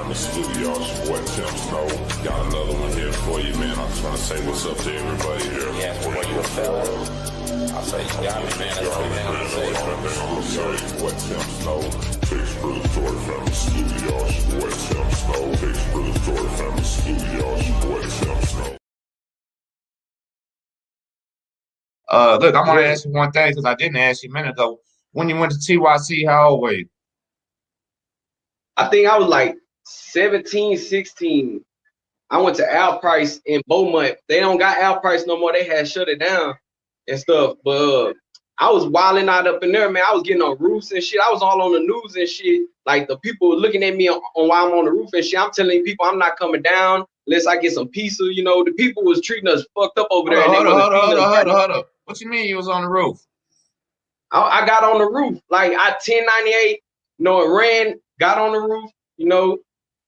from the studio. It's your boy Tim Snow. Got another one here for you, man. I just want to say what's up to everybody here. Yeah, boy, you a fella. I'll say you got me, man. That's what I'm saying. I'm sorry, your boy Tim Snow. Takes for the story from the studio. It's your boy Tim Snow. Takes for the story from the studio. It's your boy Tim Snow. Look, I want to ask you one thing because I didn't ask you a minute ago. When you went to TYC, how old were you? I think I was like 17, 16. I went to Al Price in Beaumont. They don't got Al Price no more. They had shut it down and stuff. But I was wilding out up in there, man. I was getting on roofs and shit. I was all on the news and shit. Like the people looking at me on while I'm on the roof and shit. I'm telling people I'm not coming down unless I get some pizza. You know, the people was treating us fucked up over there. Hold up. What you mean you was on the roof? I got on the roof. Like I 1098, you know, it ran, got on the roof, you know,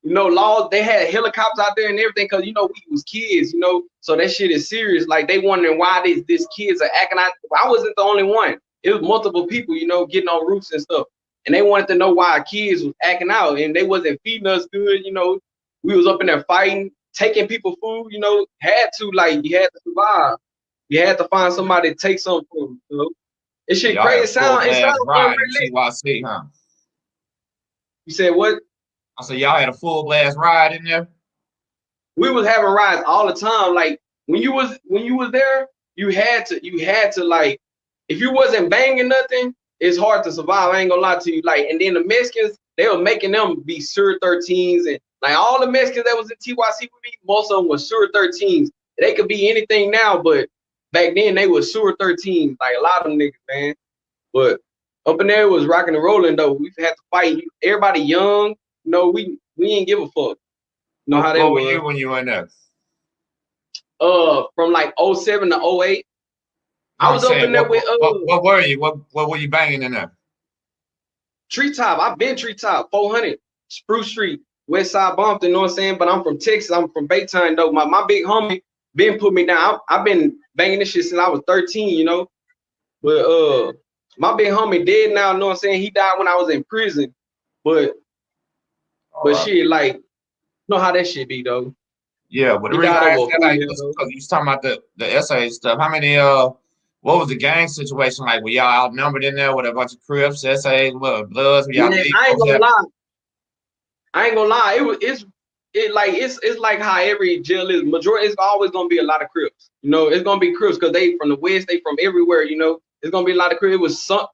laws, they had helicopters out there and everything, because you know we was kids, you know, so that shit is serious. Like they wondering why these kids are acting out. I wasn't the only one. It was multiple people, you know, getting on roofs and stuff, and they wanted to know why kids was acting out and they wasn't feeding us good. You know, we was up in there fighting, taking people food, you know, you had to survive. You had to find somebody to take something from them, you know. It shit crazy. It sounds right. TYC, huh? You said what? I said y'all had a full blast ride in there. We was having rides all the time. Like when you was there, you had to like, if you wasn't banging nothing, it's hard to survive. I ain't gonna lie to you. Like, and then the Mexicans, they were making them be Sur 13s, and like all the Mexicans that was in TYC with me, most of them were Sur 13s. They could be anything now, but back then they were Sur 13s. Like a lot of them niggas, man. But up in there it was rocking and rolling though. We had to fight. Everybody young. No, we ain't give a fuck. You know how they were. What were you when you were in there? From like 07 to 08. I was up in there with what were you? What were you banging in there? Treetop. I've been Treetop, 400 Spruce Street, West Side Bumpton, you know what I'm saying? But I'm from Texas. I'm from Baytown though. My big homie been put me down. I've been banging this shit since I was 13, you know. But my big homie dead now, you know what I'm saying? He died when I was in prison. But shit, like, you know how that shit be though. Yeah, but the reason I asked that, like, because you was talking about the SA stuff. How many what was the gang situation like? Were y'all outnumbered in there with a bunch of Crips, SAs, Bloods? I ain't gonna lie. It's like how every jail is. Majority, it's always gonna be a lot of Crips. You know, it's gonna be Crips because they from the West, they from everywhere. You know, it's gonna be a lot of Crips. It was some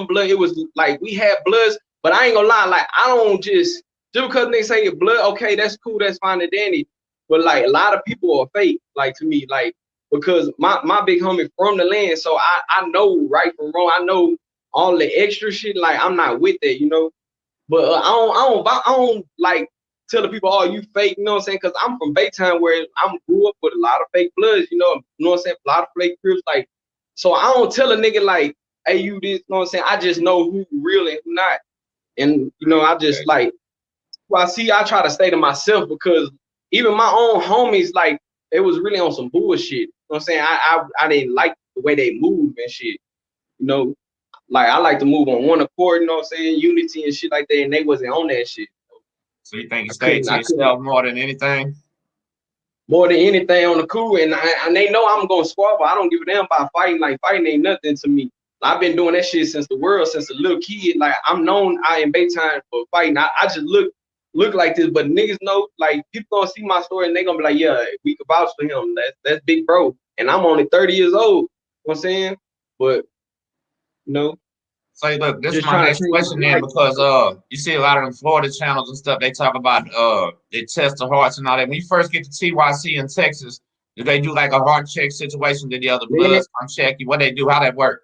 blood. It was like we had Bloods, but I ain't gonna lie. Like I don't just because they say your blood, okay, that's cool, that's fine and dandy. But like a lot of people are fake. Like to me, like because my big homie from the land, so I know right from wrong. I know all the extra shit. Like I'm not with that, you know. But I don't like tell the people, oh, you fake, you know what I'm saying? Because I'm from Baytown where I grew up with a lot of fake bloods, you know what I'm saying? A lot of fake Crips, like, so I don't tell a nigga like, hey, you this, you know what I'm saying? I just know who real and who not. And, you know, I just like, well, I try to stay to myself because even my own homies, like, they was really on some bullshit. You know what I'm saying? I didn't like the way they move and shit, you know? Like, I like to move on one accord, you know what I'm saying? Unity and shit like that, and they wasn't on that shit. So you think you stayed to yourself more than anything? More than anything on the cool, and they know I'm gonna squabble. I don't give a damn about fighting. Like fighting ain't nothing to me. I've been doing that shit since a little kid. Like I'm known out in Baytown for fighting. I just look like this, but niggas know. Like people gonna see my story and they gonna be like, yeah, we can vouch for him. That's big bro. And I'm only 30 years old. You know what I'm saying? But you know. So look, this is my next question then, because you see a lot of them Florida channels and stuff, they talk about they test the hearts and all that. When you first get to TYC in Texas, do they do like a heart check situation? Did the other bloods come check you? What they do? How that work?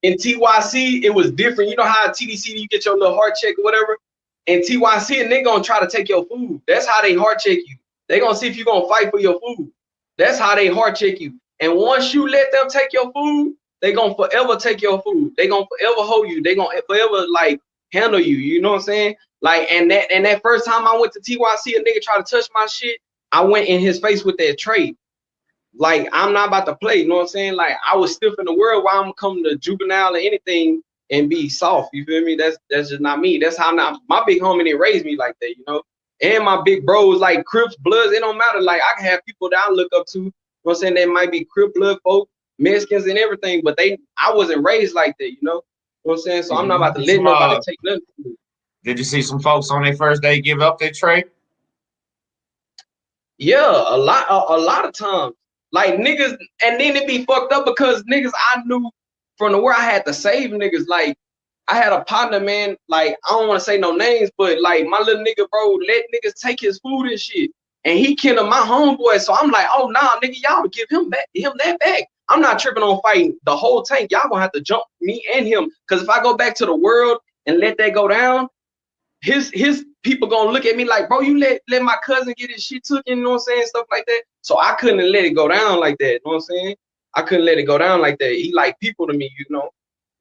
In TYC, it was different. You know how at TDC you get your little heart check or whatever? In TYC, and they gonna try to take your food. That's how they heart check you. They gonna see if you gonna fight for your food. That's how they heart check you. And once you let them take your food, they gonna forever take your food. They gonna forever hold you. They gonna forever like handle you. You know what I'm saying? Like, and that first time I went to TYC, a nigga tried to touch my shit. I went in his face with that tray. Like, I'm not about to play. You know what I'm saying? Like, I was stiff in the world while I'm coming to juvenile or anything. and be soft. You feel me? That's just not me. That's how not my big homie didn't raise me like that, you know. And my big bros like Crips, Bloods, it don't matter. Like I can have people that I look up to, you know what I'm saying? They might be Crip blood folk, Mexicans and everything, but I wasn't raised like that, you know what I'm saying? So I'm not about to let nobody take nothing from me. Did you see some folks on their first day give up their tray? Yeah, a lot of times. Like niggas, and then it be fucked up because niggas I knew from the where I had to save niggas. Like I had a partner, man, like I don't want to say no names, but like my little nigga, bro, let niggas take his food and shit. And he killed my homeboy. So I'm like, oh nah, nigga, y'all give him that back. I'm not tripping on fighting the whole tank. Y'all gonna have to jump me and him. Cause if I go back to the world and let that go down, his people gonna look at me like, bro, you let my cousin get his shit took, you know what I'm saying? Stuff like that. So I couldn't let it go down like that, you know what I'm saying? I couldn't let it go down like that. He like people to me, you know.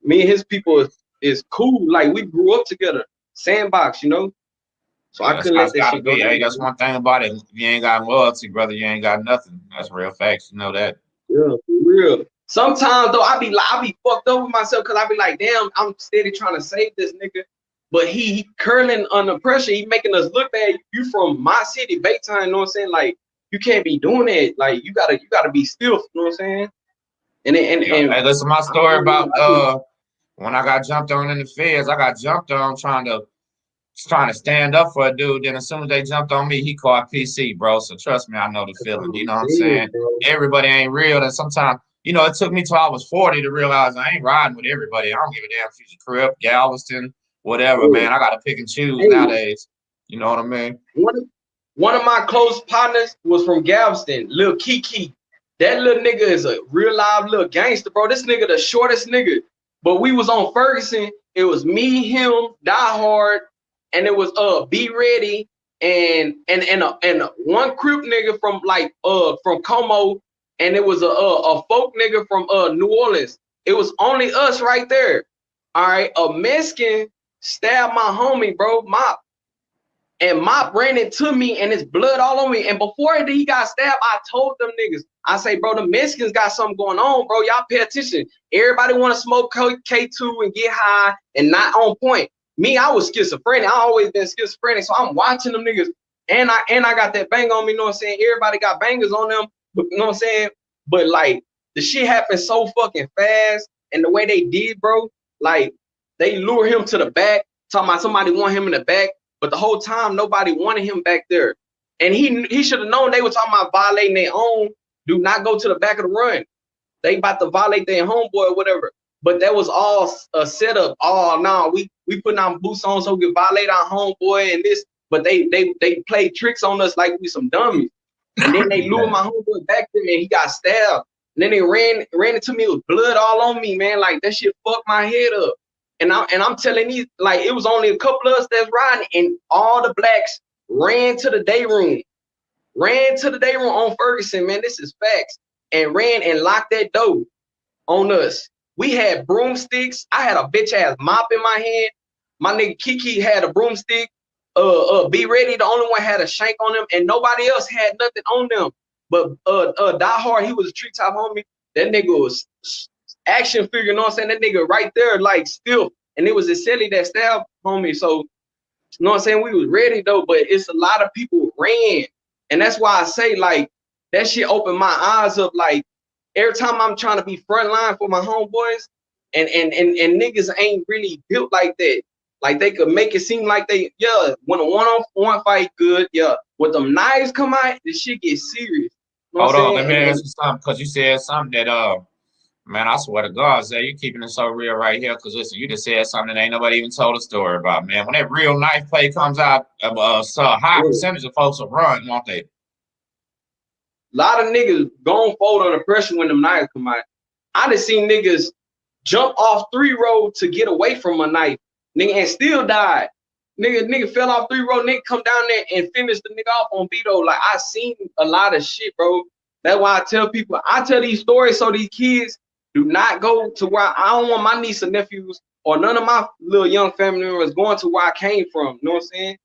Me and his people is cool. Like we grew up together. Sandbox, you know. So I couldn't let that shit go down. Hey, that's one thing about it. If you ain't got loyalty, brother, you ain't got nothing. That's real facts. You know that. Yeah, for real. Sometimes though, I be fucked up with myself because I be like, damn, I'm steady trying to save this nigga. But he curling under pressure. He making us look bad. You from my city, Baytown, you know what I'm saying? Like, you can't be doing that. Like, you gotta be still, you know what I'm saying? And hey, listen, my story about when I got jumped on in the feds. I got jumped on trying to stand up for a dude. Then as soon as they jumped on me, he called PC, bro. So trust me, I know the feeling. You know what I'm saying? Everybody ain't real. And sometimes, you know, it took me till I was 40 to realize I ain't riding with everybody. I don't give a damn if she's a Crip, Galveston, whatever, man. I gotta pick and choose nowadays. You know what I mean? One of my close partners was from Galveston, Lil Kiki. That little nigga is a real live little gangster, bro. This nigga the shortest nigga. But we was on Ferguson. It was me, him, Die Hard, and it was Be Ready and one Crip nigga from like from Como, and it was a folk nigga from New Orleans. It was only us right there. All right, a Mexican stabbed my homie, bro, Mop. And Mop ran into me and his blood all on me. And before he got stabbed, I told them niggas, I say, bro, the Mexicans got something going on, bro. Y'all pay attention. Everybody want to smoke K2 and get high and not on point. Me, I was schizophrenic. I always been schizophrenic. So I'm watching them niggas. And I got that bang on me, you know what I'm saying? Everybody got bangers on them, you know what I'm saying? But like the shit happened so fucking fast. And the way they did, bro, like they lure him to the back, talking about somebody want him in the back. But the whole time, nobody wanted him back there. And he should have known they were talking about violating their own. Do not go to the back of the run. They about to violate their homeboy or whatever. But that was all a setup. Oh, no, we putting our boots on so we can violate our homeboy and this. But they played tricks on us like we some dummies. And then they lured my homeboy back there and he got stabbed. And then they ran into me with blood all on me, man. Like that shit fucked my head up. And I'm telling these, like, it was only a couple of us that's riding, and all the blacks ran to the day room on Ferguson, man. This is facts. And ran and locked that door on us. We had broomsticks. I had a bitch ass mop in my hand. My nigga Kiki had a broomstick. Be Ready, the only one had a shank on them, and nobody else had nothing on them. But Die Hard, he was a treetop homie. That nigga was action figure, you know what I'm saying? That nigga right there, like still, and it was a silly that stabbed homie. So, you know what I'm saying? We was ready though, but it's a lot of people ran, and that's why I say like that shit opened my eyes up. Like every time I'm trying to be front line for my homeboys, and niggas ain't really built like that. Like they could make it seem like they when a one-on-one fight good, when them knives come out, this shit gets serious. You know Hold on, let me ask you something, because you said something that man, I swear to God, Zay, you keeping it so real right here. Because listen, you just said something that ain't nobody even told a story about, man. When that real knife play comes out, so a high percentage of folks will run, won't they? A lot of niggas gon' fold under pressure when them knives come out. I done seen niggas jump off 3-road to get away from a knife, nigga, and still died. Nigga fell off 3-road, nigga come down there and finish the nigga off on Vito. Like I seen a lot of shit, bro. That's why I tell people, I tell these stories so these kids do not go to where I don't want my niece and nephews or none of my little young family members going to where I came from. You know what I'm saying?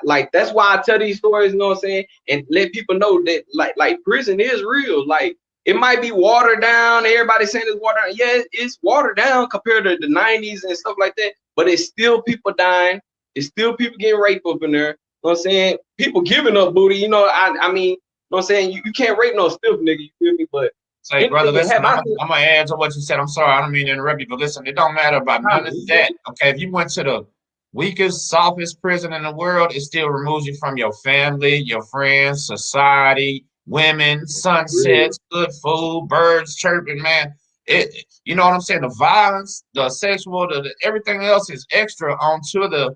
Like that's why I tell these stories. You know what I'm saying? And let people know that like prison is real. Like it might be watered down. Everybody saying it's watered down. Yeah, it's watered down compared to the 90s and stuff like that. But it's still people dying. It's still people getting raped up in there. You know what I'm saying? People giving up booty. You know, I mean, you know what I'm saying? You can't rape no stiff nigga. You feel me? But say, brother, listen, I'm gonna add to what you said. I'm sorry, I don't mean to interrupt you, but listen, it don't matter about none of that. Okay, if you went to the weakest, softest prison in the world, it still removes you from your family, your friends, society, women, sunsets, good food, birds chirping, man. You know what I'm saying? The violence, the sexual, the everything else is extra onto the.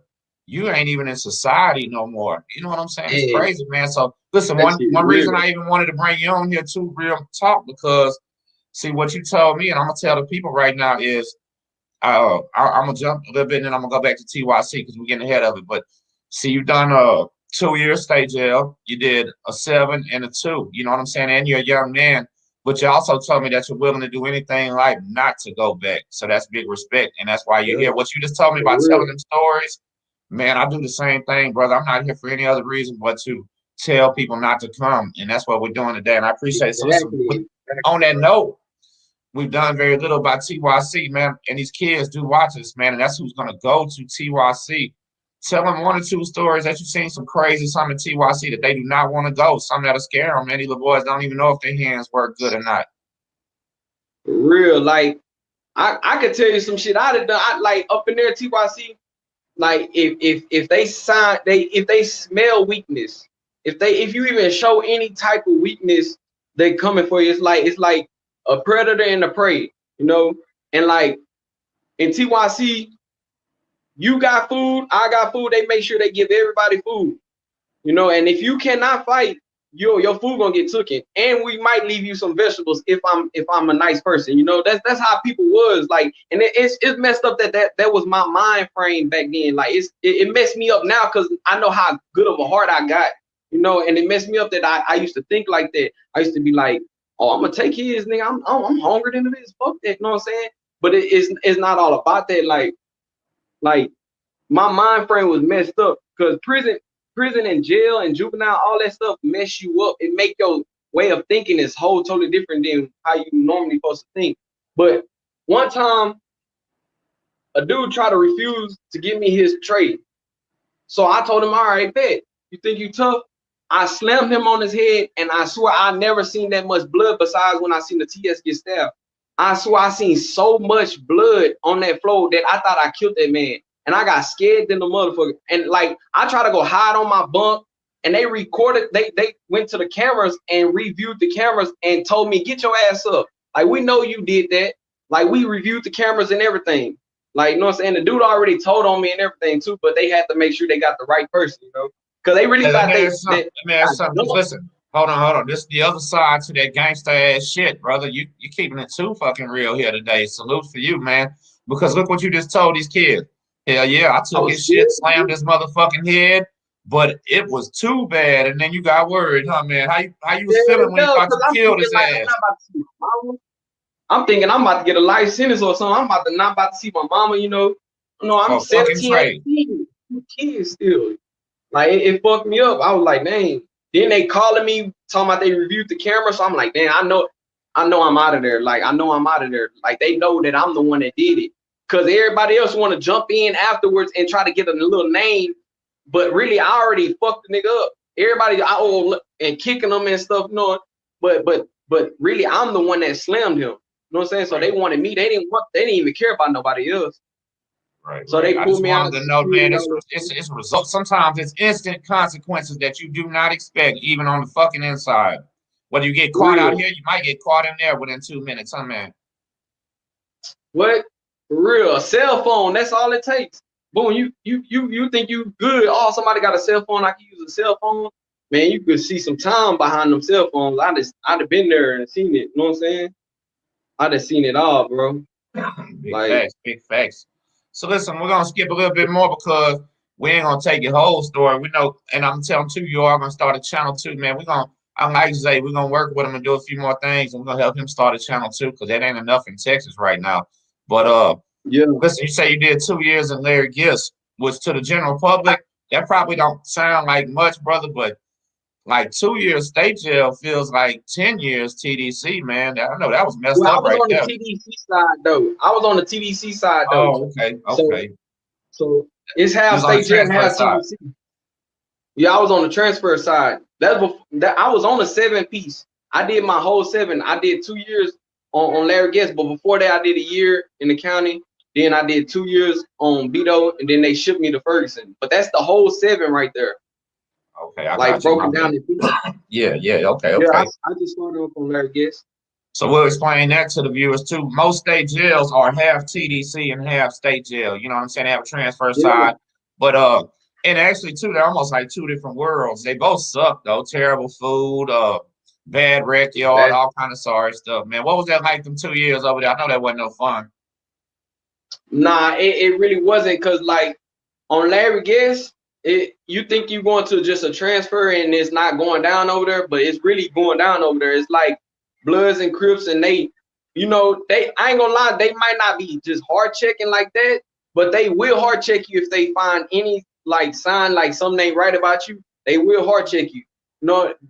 You ain't even in society no more. You know what I'm saying? It's crazy, man. So listen, one reason I even wanted to bring you on here too, real talk, because see what you told me, and I'm gonna tell the people right now is I'm gonna jump a little bit and then I'm gonna go back to TYC because we're getting ahead of it. But see, you've done a 2-year stay jail, you did a 7 and a 2, you know what I'm saying? And you're a young man, but you also told me that you're willing to do anything in life not to go back. So that's big respect, and that's why you're here. What you just told me about telling them stories. Man, I do the same thing, brother. I'm not here for any other reason but to tell people not to come, and that's what we're doing today. And I appreciate it. So listen, on that note, we've done very little about TYC, man, and these kids do watch us, man, and that's who's going to go to TYC. Tell them 1 or 2 stories that you've seen some crazy, some in TYC that they do not want to go, some that'll scare them. Many little boys don't even know if their hands work good or not. For real, like, I could tell you some shit I'd have done. Like, up in there, TYC, like if they smell weakness, if you even show any type of weakness, they coming for you. It's like a predator and a prey, you know. And like in TYC, you got food, I got food. They make sure they give everybody food, you know. And if you cannot fight, your food gonna get taken, and we might leave you some vegetables if I'm a nice person, you know. That's how people was like, and it's messed up that was my mind frame back then. Like it messed me up now because I know how good of a heart I got, you know, and it messed me up that I used to think like that. I used to be like, oh, I'm gonna take his nigga. I'm hungry than this. Fuck that, you know what I'm saying? But it's not all about that. Like my mind frame was messed up because prison and jail and juvenile, all that stuff mess you up. It make your way of thinking is totally different than how you normally supposed to think. But one time, a dude tried to refuse to give me his tray. So I told him, all right, bet. You think you tough? I slammed him on his head, and I swear I never seen that much blood besides when I seen the TS get stabbed. I swear I seen so much blood on that floor that I thought I killed that man. And I got scared than the motherfucker. And like, I tried to go hide on my bunk, and they recorded, they went to the cameras and reviewed the cameras and told me, get your ass up. Like, we know you did that. Like, we reviewed the cameras and everything. Like, you know what I'm saying? The dude already told on me and everything too, but they had to make sure they got the right person, you know? Because they really thought listen, hold on. This is the other side to that gangster ass shit, brother. You keeping it too fucking real here today. Salute for you, man. Because look what you just told these kids. Hell yeah, I took his shit, slammed his motherfucking head, but it was too bad. And then you got worried, huh, man? How you was feeling when you thought you killed his ass? I'm thinking I'm about to get a life sentence or something. I'm not about to see my mama, you know. No, I'm 17, 18, kids still. Like, it fucked me up. I was like, dang. Then they calling me, talking about they reviewed the camera. So I'm like, damn, I know I'm out of there. Like, I know I'm out of there. Like, they know that I'm the one that did it. Because everybody else want to jump in afterwards and try to get a little name. But really, I already fucked the nigga up. Everybody, and kicking them and stuff, you know. But really, I'm the one that slammed him. You know what I'm saying? So they wanted me. They didn't even care about nobody else. Right. So they pulled me out. To know, man, it's results. Sometimes it's instant consequences that you do not expect, even on the fucking inside. Whether you get caught out here, you might get caught in there within 2 minutes, huh, man? What? For real, a cell phone, that's all it takes. Boom, you think you good. Oh, somebody got a cell phone, I can use a cell phone. Man, you could see some time behind them cell phones. I'd have been there and seen it. You know what I'm saying? I'd have seen it all, bro. Big facts. So listen, we're gonna skip a little bit more because we ain't gonna take your whole story. We know, and I'm telling too, you are gonna start a channel too, man. I'm like Zay, we're gonna work with him and do a few more things, and we're gonna help him start a channel too, because that ain't enough in Texas right now. But yeah, listen, you say you did 2 years in Larry Gifts, which to the general public, that probably don't sound like much, brother, but like 2 years state jail feels like 10 years TDC, man. I know that was messed Well, I up was right on the there. TDC side though. I was on the TDC side though. Oh, okay, So okay. so it's You half was on the state jail and transfer half side. TDC. Yeah, I was on the transfer side. That's before that I was on a 7-piece. I did my whole 7. I did 2 years on Larry Guest, but before that I did a year in the county. Then I did 2 years on Beto, and then they shipped me to Ferguson. But that's the whole 7 right there, Okay, I like got you. broken down in pieces. Yeah, yeah, okay, Yeah, okay. I just started off on Larry Guest. So we'll explain that to the viewers too. Most state jails are half TDC and half state jail. You know what I'm saying? They have a transfer Yeah, side. But and actually too, they're almost like two different worlds. They both suck though. Terrible food, bad rec yard, that all kind of sorry stuff, man. What was that like them 2 years over there? I know that wasn't no fun. nah, it really wasn't because like on Larry Guest, you think you're going to just a transfer and it's not going down over there, but it's really going down over there. It's like Bloods and Crips, and they, I ain't gonna lie, they might not be just hard checking like that, but they will hard check you if they find any like sign like something ain't right about you. They will hard check you.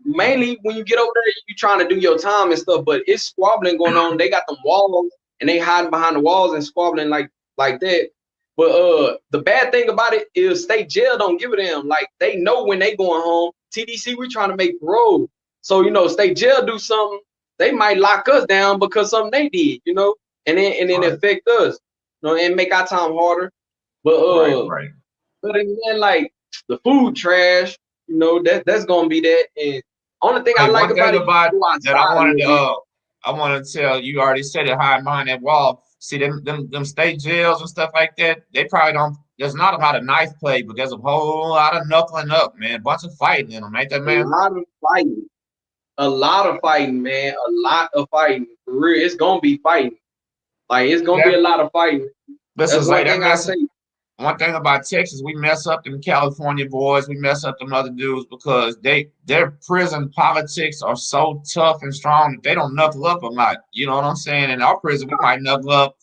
Mainly when you get over there, you trying to do your time and stuff, but it's squabbling going on. They got them walls and they hiding behind the walls and squabbling like that. But the bad thing about it is state jail don't give a damn. Like they know when they going home. TDC, we trying to make parole. So state jail do something, they might lock us down because something they did, and then Right. affect us, and make our time harder. But Right. but then like the food trash, that's gonna be that. And only thing I Hey, like one thing about it, about you go that I outside a wanted little to bit. I want to tell you already said it high behind that wall. See them state jails and stuff like that. They probably don't. There's not a lot of knife play, but there's a whole lot of knuckling up, man. Bunch of fighting in them, ain't that A man? lot of fighting. A lot of fighting, man. A lot of fighting. For real, it's gonna be fighting. Like it's gonna be Yeah. a lot of fighting. This That's is like one that thing I mess. say. One thing about Texas, we mess up them California boys, we mess up them other dudes because their prison politics are so tough and strong that they don't knuckle up a lot. You know what I'm saying? In our prison, we might knuckle up.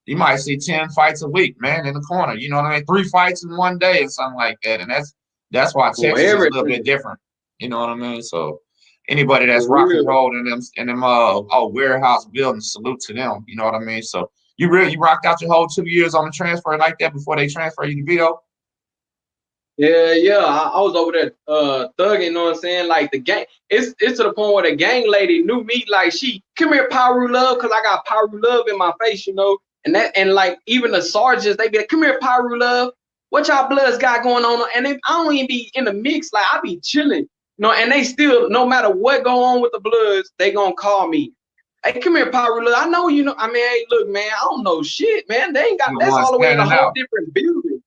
You might see 10 fights a week, man, in the corner. You know what I mean? 3 fights in one day or something like that. And that's why For Texas is a little bit everything. different. You know what I mean? So anybody that's For rock and real. roll in them warehouse buildings, salute to them. You know what I mean? So you rocked out your whole 2 years on the transfer like that before they transfer you to Vito? Yeah. I was over there thugging, you know what I'm saying? Like the gang, it's to the point where the gang lady knew me, like she come here, Piru love, because I got Piru love in my face, and like even the sergeants, they be like, come here, Piru love. What y'all bloods got going on? And I don't even be in the mix, like I be chilling. And they still, no matter what go on with the bloods, they gonna call me. Hey, come here, Piru love. I know I mean, hey, look, man, I don't know shit, man. They ain't got You the that's one all the way in a standing whole out. different building.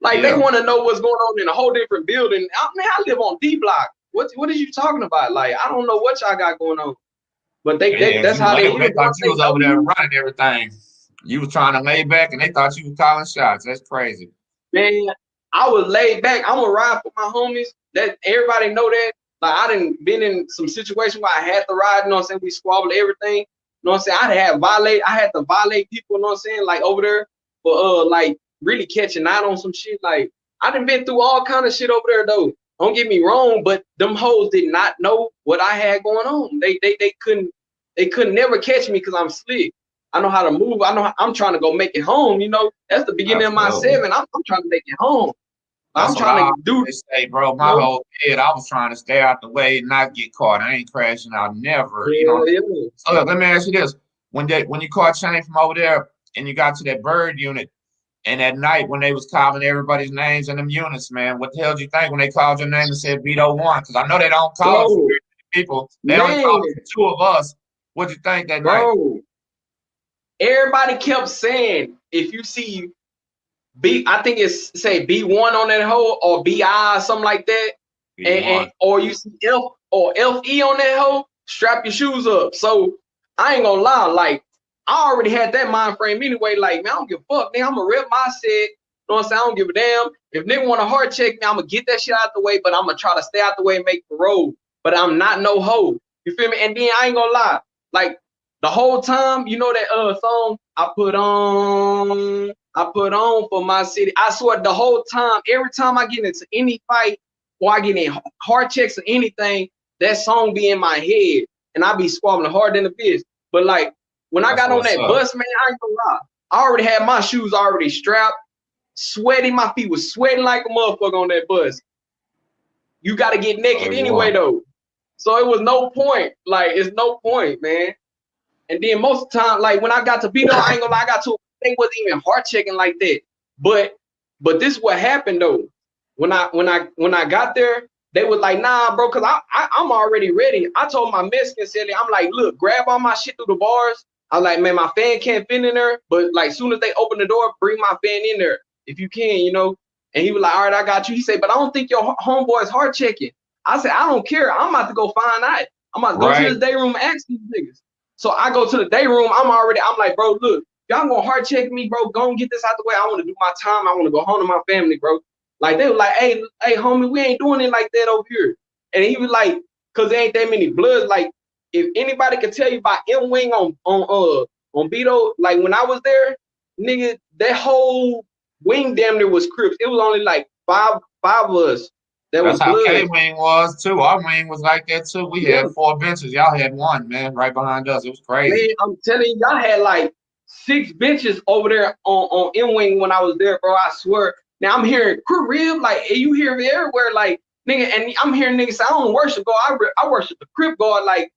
Like they Yeah. want to know what's going on in a whole different building. I live on D block. What is you talking about? Like I don't know what y'all got going on. But they Yeah, that's how they they is. thought Once you they was know over there you, running everything. You was trying to lay back, and they thought you was calling shots. That's crazy. man, I was laid back. I'm gonna ride for my homies. That everybody know that. Like I done been in some situation where I had to ride, you know what I'm saying? We squabbled everything. You know what I'm saying? I had to violate people, you know what I'm saying, like over there for like really catching out on some shit. Like I done been through all kind of shit over there though. Don't get me wrong, but them hoes did not know what I had going on. They couldn't never catch me because I'm slick. I know how to move. I'm trying to go make it home. That's the beginning of my Absolutely. 7. I'm trying to make it home. I'm That's what trying I to do, always say, bro. you My know, whole kid, I was trying to stay out the way and not get caught. I ain't crashing out never. You know what I'm yeah, saying? yeah. So look, let me ask you this: when you caught Shane from over there and you got to that bird unit, and at night when they was calling everybody's names in them units, man, what the hell did you think when they called your name and said Vito 1? Because I know they don't call it for Bro, very many people. They only man, call it for 2 of us. What'd you think that night? bro. Everybody kept saying if you see I think it's say B1 on that hole or BI or something like that, and B1. or you see F or FE on that hole, strap your shoes up. So I ain't gonna lie, like I already had that mind frame anyway. Like, man, I don't give a fuck, nigga. I'm gonna rep my set. You know what I'm saying? I don't give a damn. If nigga want to hard check me, I'm gonna get that shit out the way, but I'm gonna try to stay out the way and make the road. But I'm not no hoe. You feel me? And then I ain't gonna lie, like the whole time, that song I put on for my city. I swear the whole time, every time I get into any fight, or I get in hard checks or anything, that song be in my head, and I be squabbling hard in the bitch. But like when I got on that bus, man, I ain't gonna lie. I already had my shoes already strapped, sweaty. My feet was sweating like a motherfucker on that bus. You got to get naked anyway, though. So it was no point. Like, it's no point, man. And then most of the time, like when I got to Piru, I ain't gonna lie, I got to they wasn't even hard checking like that. But this is what happened though. When I got there, they was like, nah, bro, cause I'm already ready. I told my Mexican silly, I'm like, look, grab all my shit through the bars. I'm like, man, my fan can't fit in there, but like soon as they open the door, bring my fan in there if you can, you know. And he was like, all right, I got you. He said, but I don't think your homeboy is hard checking. I said, I don't care. I'm about to go find out. I'm about to go to his day room and ask these niggas. So I go to the day room. I'm like, bro, look, y'all gonna hard check me, bro. Go and get this out the way. I want to do my time. I want to go home to my family, bro. Like they were like, hey, homie, we ain't doing it like that over here. And he was like, cause there ain't that many bloods. Like if anybody could tell you about M Wing on Beto, like when I was there, nigga, that whole wing damn near was Crips. It was only like five of us. That's how K-Wing was too. Our wing was like that too. We had 4 benches. Y'all had 1, man, right behind us. It was crazy. Man, I'm telling you, y'all had like 6 benches over there on M-Wing when I was there, bro. I swear. Now I'm hearing crew rib, like you hear me everywhere, like nigga, and I'm hearing niggas say, I don't worship God, I worship the Crip God, like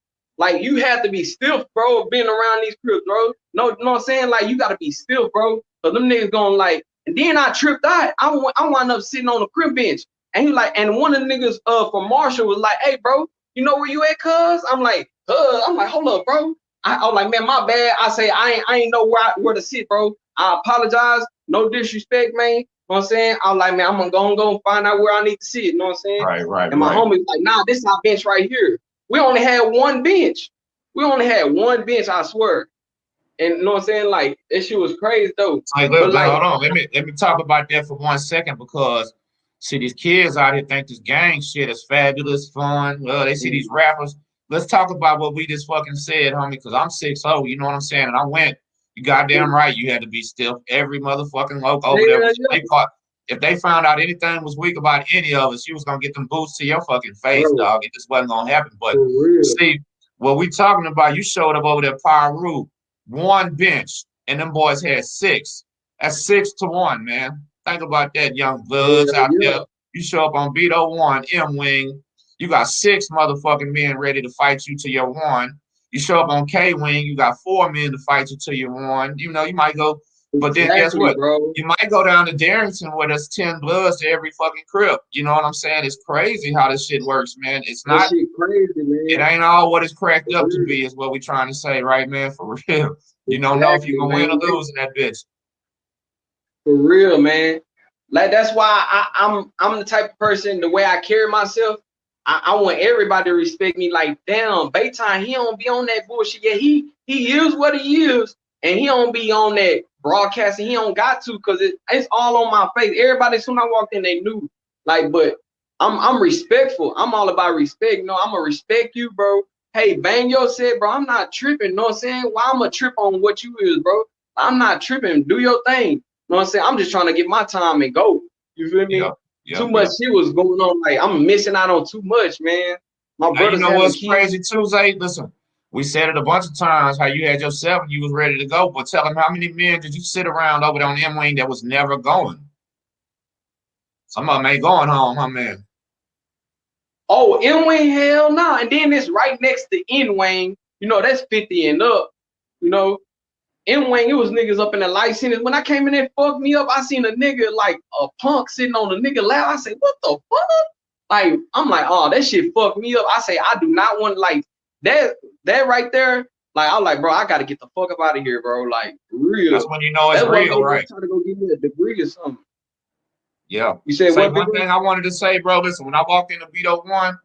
you have to be stiff, bro, being around these Crips, bro. No, you know what I'm saying? Like you gotta be stiff, bro. So them niggas going like, and then I tripped out. I wound up sitting on the Crip bench. And he like, and one of the niggas from Marshall was like, hey, bro, you know where you at, cuz? I'm like, hold up, bro. I was like, man, my bad. I say, I ain't know where to sit, bro. I apologize. No disrespect, man. You know what I'm saying? I was like, man, I'm gonna go and find out where I need to sit. You know what I'm saying? Right. And my homie's like, nah, this is our bench right here. We only had 1 bench. I swear. And you know what I'm saying? Like, that shit was crazy, though. Hey, look, like, hold on. Let me talk about that for 1 second because see, these kids out here think this gang shit is fabulous, fun. Well, they see these rappers. Let's talk about what we just fucking said, homie, because I'm 6'0", you know what I'm saying? And I went, you goddamn right, you had to be stiff. Every motherfucking local over there. If they found out anything was weak about any of us, you was going to get them boots to your fucking face, dog. It just wasn't going to happen. But see, what we talking about, you showed up over there, Piru, 1 bench, and them boys had 6. That's 6 to 1, man. Think about that, young bloods out there. You show up on Beto 1, M-Wing. You got 6 motherfucking men ready to fight you to your 1. You show up on K-Wing. You got 4 men to fight you to your 1. You know, you might go, but then guess what? Bro. You might go down to Darrington where there's 10 bloods to every fucking Crip. You know what I'm saying? It's crazy how this shit works, man. It's not shit crazy, man. It ain't all what it's cracked up to be, is what we trying to say, right, man? For real. You don't know if you're gonna win or lose in that bitch. For real, man. Like that's why I'm the type of person, the way I carry myself, I want everybody to respect me. Like, damn, Baytime, he don't be on that bullshit. Yeah, he is what he is, and he don't be on that broadcasting. He don't got to, because it's all on my face. Everybody, as soon as I walked in, they knew. Like, but I'm respectful. I'm all about respect. You know, I'm gonna respect you, bro. Hey, bang your set, bro. I'm not tripping. You know what I'm saying? Why I'm a trip on what you is, bro? I'm not tripping. Do your thing. You know what I'm saying? I'm just trying to get my time and go. You feel me? Too much shit was going on. Like, I'm missing out on too much, man. My brother. You know what's crazy too, Zay? Listen, we said it a bunch of times how you had yourself and you was ready to go, but tell them how many men did you sit around over there on M-Wing that was never going? Some of them ain't going home, huh, man? Oh, M-Wing, hell no. And then it's right next to N-Wing. You know, that's 50 and up. You know, M-Wing, it was niggas up in the light sentence. When I came in there, fucked me up. I seen a nigga like a punk sitting on a nigga lap. I said, what the fuck? Like, I'm like, oh, that shit fucked me up. I say, I do not want, like, that right there. Like, I'm like, bro, I got to get the fuck up out of here, bro. Like, real. That's when you know it's real, right? Trying to go give me a degree or something. Yeah. You said one thing I wanted to say, bro. Listen, when I walked into Beto 1,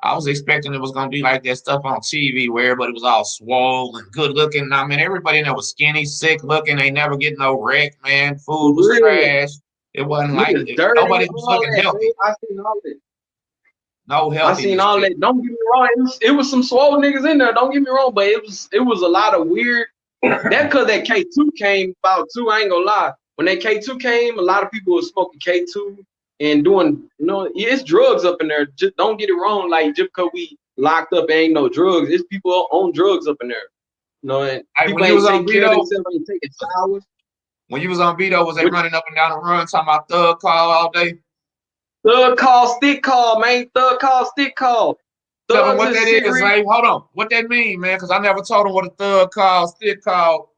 I was expecting it was gonna be like that stuff on TV where everybody was all swole and good looking. I mean, everybody in there was skinny, sick looking. They never get no wreck, man. Food was trash. It wasn't like nobody was looking healthy. I seen all that. No healthy. I seen all that. Don't get me wrong. It was some swole niggas in there. Don't get me wrong, but it was a lot of weird. That cause that K2 came about too. I ain't gonna lie. When that K2 came, a lot of people were smoking K2. and doing, it's drugs up in there. Just don't get it wrong. Like, just because we locked up, ain't no drugs. It's people on drugs up in there. And people ain't taking care of themselves, ain't taking showers. When you was on Vito, was they running up and down the run talking about thug call all day? Thug call, stick call, man. Thug call, stick call. Tell them what that is, Zay. Hold on. What that mean, man? Because I never told them what a thug call, stick call.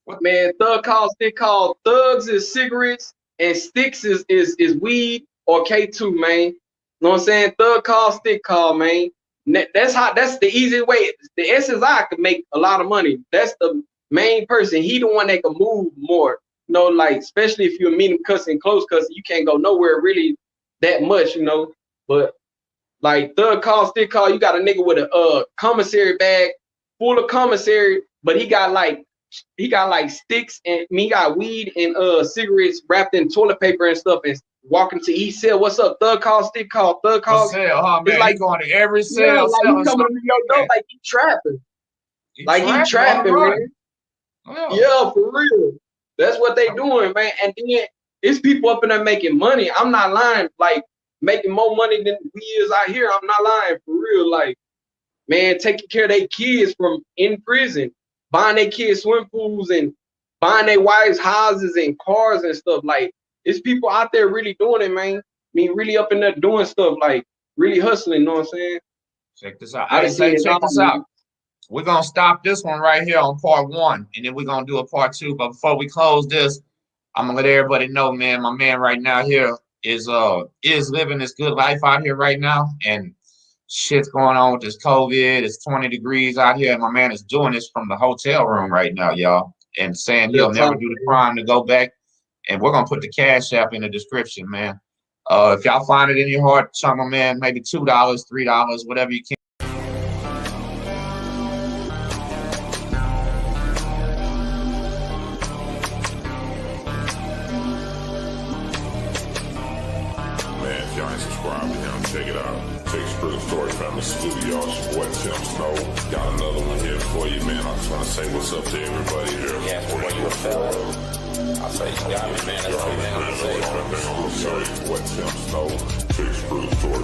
What? Man, thug call, stick call. Thugs is cigarettes and sticks is weed or K2, man. You know what I'm saying? Thug call, stick call, man. That's the easiest way. The SSI could make a lot of money. That's the main person. He the one that can move more. Like, especially if you're meeting cussing, close cussing, you can't go nowhere really that much, But like thug call, stick call, you got a nigga with a commissary bag full of commissary, but he got like sticks and he got weed and cigarettes wrapped in toilet paper and stuff, and walking to each cell. What's up? Thug call, stick call, thug call. Cell, huh, man? Like he going to every cell. Yeah, like he coming to your door like he trapping. He trapping, man. Yeah, for real. That's what they doing, man. And then it's people up in there making money. I'm not lying. Like, making more money than we is out here. I'm not lying, for real. Like, man, taking care of their kids from in prison, buying their kids swim pools and buying their wives houses and cars and stuff. Like, it's people out there really doing it, man. I mean, really up in there doing stuff, like really hustling, you know what I'm saying? Check this out. Check this out. We're going to stop this one right here on part 1, and then we're going to do a part 2. But before we close this, I'm going to let everybody know, man, my man right now here is living this good life out here right now. And shit's going on with this COVID. It's 20 degrees out here, and my man is doing this from the hotel room right now, y'all, and saying he'll never do the crime to go back. And we're going to put the Cash App in the description, man. If y'all find it in your heart, chunk my man, maybe $2, $3, whatever you can. Check it out. Takes Prison Story Family Studio. It's your boy Tim Snow. Got another one here for you, man. I just want to say what's up to everybody here. Yeah, for you a fella. I say you got me, man. That's what I'm saying. What Tim Snow. Takes Prison Story